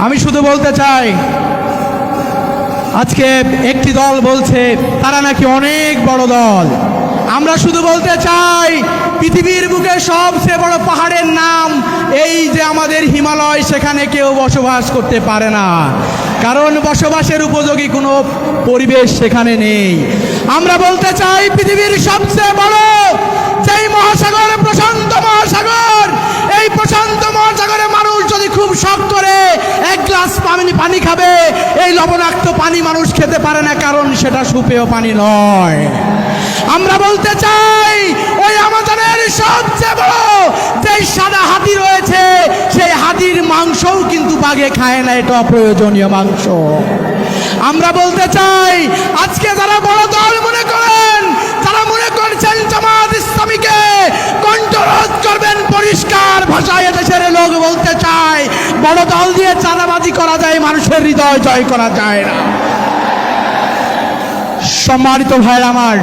আমি শুধু বলতে চাই, আজকে একটি দল বলছে তারা নাকি অনেক বড় দল। আমরা শুধু বলতে চাই, পৃথিবীর বুকে সবচেয়ে বড় পাহাড়ের নাম এই যে আমাদের হিমালয়, সেখানে কেউ বসবাস করতে পারে না, কারণ বসবাসের উপযোগী কোনো পরিবেশ সেখানে নেই। আমরা বলতে চাই, পৃথিবীর সবচেয়ে বড় যেই মহাসাগর, প্রশান্ত মহাসাগর, এই প্রশান্ত মহাসাগরে মানুষ যদি খুব শখ করে এক গ্লাস পানি খাবে, এই লবণাক্ত পানি মানুষ খেতে পারে না, কারণ সেটা সুপেয় পানি নয়। আমরা বলতে চাই, ওই আমাজনের সবচেয়ে বড় যেই সাদা হাতি রয়েছে, সেই হাতির মাংসও কিন্তু বাঘে খায় না, এটা অপ্রয়োজনীয় মাংস। আমরা বলতে চাই, আজকে যারা বড় দল মনে করেন, যারা মনে করছেন জামাত ইসলামীকে কণ্ঠরোধ করবেন, পরিষ্কার ভাষায় দেশের লোক বলতে চায়, বড় দল দিয়ে চাঁদাবাজি করা যায়, মানুষের হৃদয় জয় করা যায় না। সম্মানিত ভাইরা আমার,